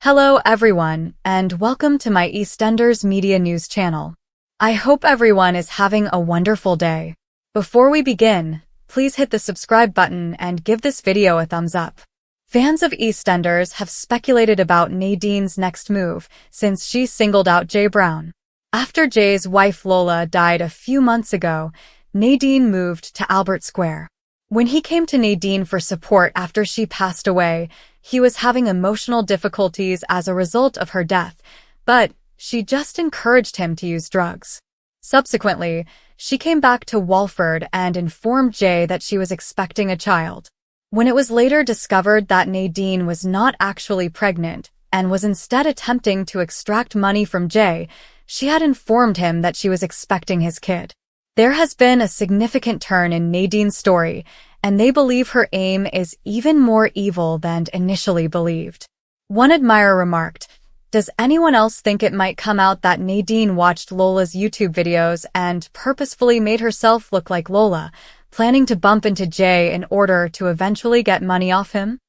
Hello everyone, and welcome to my EastEnders Media News channel. I hope everyone is having a wonderful day. Before we begin, please hit the subscribe button and give this video a thumbs up. Fans of EastEnders have speculated about Nadine's next move since she singled out Jay Brown. After Jay's wife Lola died a few months ago, Nadine moved to Albert Square. When he came to Nadine for support after she passed away, he was having emotional difficulties as a result of her death, but she just encouraged him to use drugs. Subsequently, she came back to Walford and informed Jay that she was expecting a child. When it was later discovered that Nadine was not actually pregnant and was instead attempting to extract money from Jay, she had informed him that she was expecting his kid. There has been a significant turn in Nadine's story, and they believe her aim is even more evil than initially believed. One admirer remarked, "Does anyone else think it might come out that Nadine watched Lola's YouTube videos and purposefully made herself look like Lola, planning to bump into Jay in order to eventually get money off him?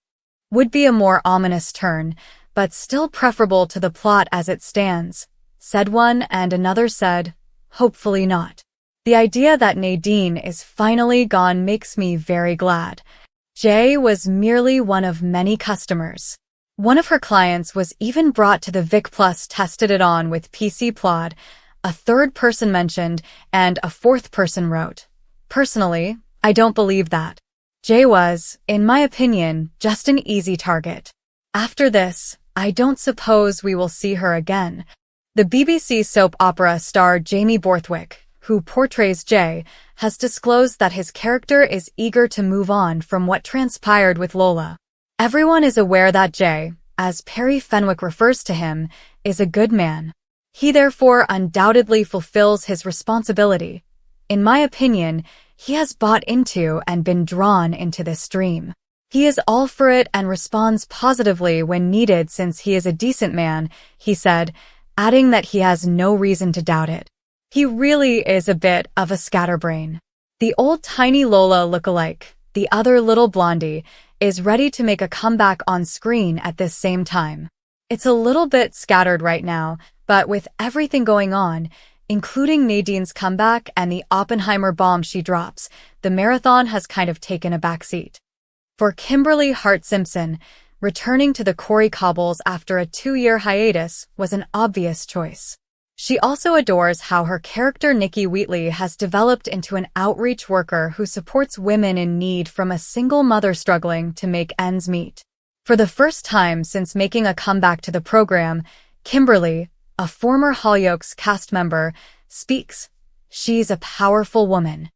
Would be a more ominous turn, but still preferable to the plot as it stands," said one, and another said, "Hopefully not. The idea that Nadine is finally gone makes me very glad. Jay was merely one of many customers. One of her clients was even brought to the Vic Plus tested it on with PC Plod, a third person mentioned, and a fourth person wrote. Personally, I don't believe that. Jay was, in my opinion, just an easy target. After this, I don't suppose we will see her again." The BBC soap opera star Jamie Borthwick, who portrays Jay, has disclosed that his character is eager to move on from what transpired with Lola. Everyone is aware that Jay, as Perry Fenwick refers to him, is a good man. He therefore undoubtedly fulfills his responsibility. In my opinion, he has bought into and been drawn into this dream. He is all for it and responds positively when needed since he is a decent man, he said, adding that he has no reason to doubt it. He really is a bit of a scatterbrain. The old tiny Lola lookalike, the other little blondie, is ready to make a comeback on screen at this same time. It's a little bit scattered right now, but with everything going on, including Nadine's comeback and the Oppenheimer bomb she drops, the marathon has kind of taken a backseat. For Kimberly Hart-Simpson, returning to the Corey Cobbles after a 2-year hiatus was an obvious choice. She also adores how her character Nikki Wheatley has developed into an outreach worker who supports women in need from a single mother struggling to make ends meet. For the first time since making a comeback to the program, Kimberly, a former Hollyoaks cast member, speaks. "She's a powerful woman.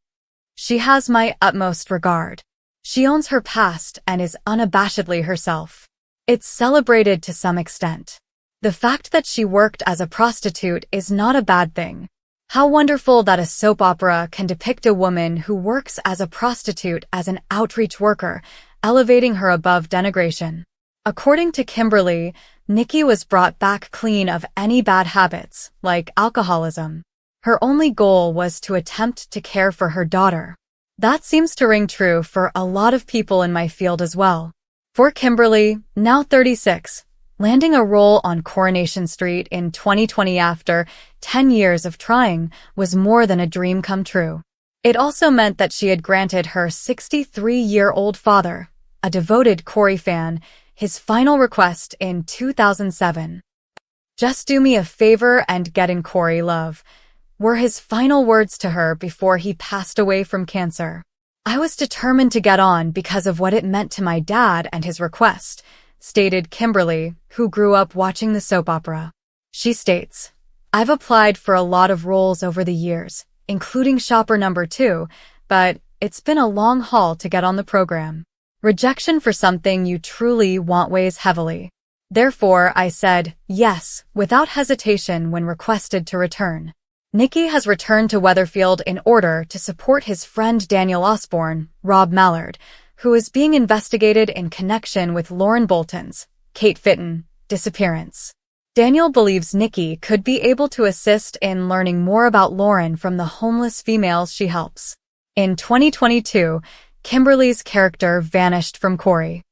She has my utmost regard. She owns her past and is unabashedly herself. It's celebrated to some extent. The fact that she worked as a prostitute is not a bad thing. How wonderful that a soap opera can depict a woman who works as a prostitute as an outreach worker, elevating her above denigration." According to Kimberly, Nikki was brought back clean of any bad habits, like alcoholism. Her only goal was to attempt to care for her daughter. That seems to ring true for a lot of people in my field as well. For Kimberly, now 36, landing a role on Coronation Street in 2020 after 10 years of trying was more than a dream come true. It also meant that she had granted her 63-year-old father, a devoted Corey fan, his final request in 2007. "Just do me a favor and get in Corey, love," were his final words to her before he passed away from cancer. "I was determined to get on because of what it meant to my dad and his request," stated Kimberly, who grew up watching the soap opera. She states, "I've applied for a lot of roles over the years, including Shopper Number 2, but it's been a long haul to get on the program. Rejection for something you truly want weighs heavily. Therefore, I said yes without hesitation when requested to return." Nikki has returned to Weatherfield in order to support his friend Daniel Osborne, Rob Mallard, who is being investigated in connection with Lauren Bolton's, Kate Fitton, disappearance. Daniel believes Nikki could be able to assist in learning more about Lauren from the homeless females she helps. In 2022, Kimberly's character vanished from Corey.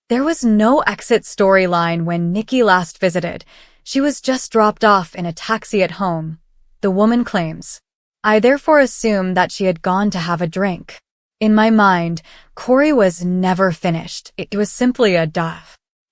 There was no exit storyline when Nikki last visited. She was just dropped off in a taxi at home, the woman claims. I therefore assumed that she had gone to have a drink. In my mind, Corey was never finished. It was simply a duh.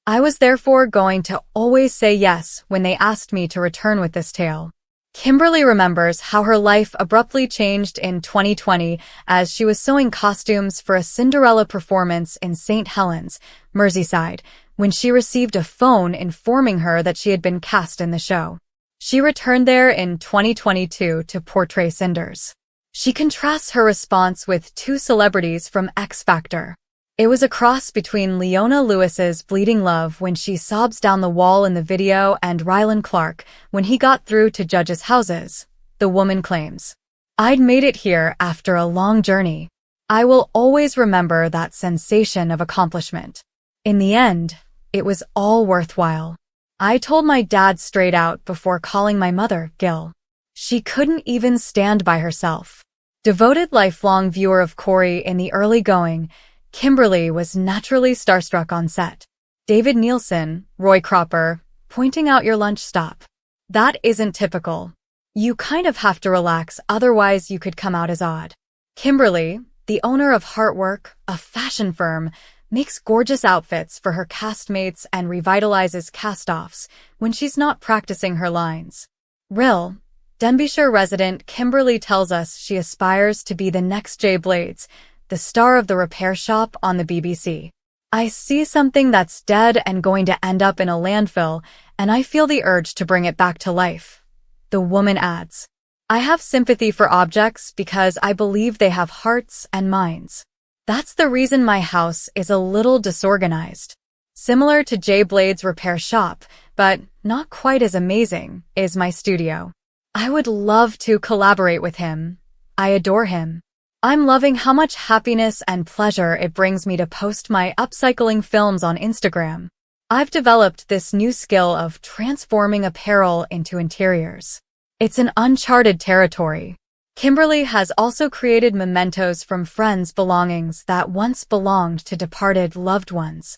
I was therefore going to always say yes when they asked me to return with this tale. Kimberly remembers how her life abruptly changed in 2020 as she was sewing costumes for a Cinderella performance in St. Helens, Merseyside, when she received a phone informing her that she had been cast in the show. She returned there in 2022 to portray Cinders. She contrasts her response with two celebrities from X Factor. It was a cross between Leona Lewis's Bleeding Love when she sobs down the wall in the video and Rylan Clark when he got through to judges' houses, the woman claims. I'd made it here after a long journey. I will always remember that sensation of accomplishment. In the end, it was all worthwhile. I told my dad straight out before calling my mother, Gil. She couldn't even stand by herself. Devoted lifelong viewer of Corey in the early going, Kimberly was naturally starstruck on set. David Nielsen, Roy Cropper, pointing out your lunch stop. That isn't typical. You kind of have to relax, otherwise you could come out as odd. Kimberly, the owner of Heartwork, a fashion firm, makes gorgeous outfits for her castmates and revitalizes cast-offs when she's not practicing her lines. Real, Denbighshire resident Kimberly tells us she aspires to be the next Jay Blades, the star of the repair shop on the BBC. I see something that's dead and going to end up in a landfill, and I feel the urge to bring it back to life. The woman adds, I have sympathy for objects because I believe they have hearts and minds. That's the reason my house is a little disorganized. Similar to Jay Blade's repair shop, but not quite as amazing, is my studio. I would love to collaborate with him. I adore him. I'm loving how much happiness and pleasure it brings me to post my upcycling films on Instagram. I've developed this new skill of transforming apparel into interiors. It's an uncharted territory. Kimberly has also created mementos from friends' belongings that once belonged to departed loved ones.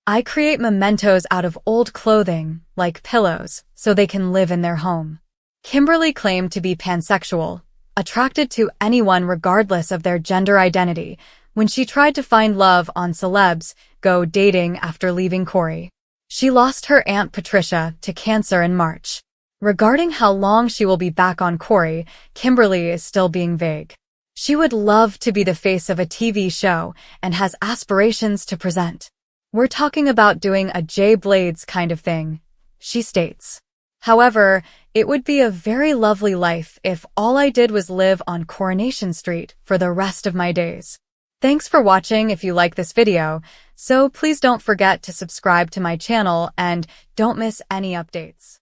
I create mementos out of old clothing, like pillows, so they can live in their home. Kimberly claimed to be pansexual, attracted to anyone regardless of their gender identity, when she tried to find love on celebs, go dating after leaving Corey. She lost her Aunt Patricia to cancer in March. Regarding how long she will be back on Corey, Kimberly is still being vague. She would love to be the face of a TV show and has aspirations to present. We're talking about doing a Jay Blades kind of thing, she states. However, it would be a very lovely life if all I did was live on Coronation Street for the rest of my days. Thanks for watching if you like this video, so please don't forget to subscribe to my channel and don't miss any updates.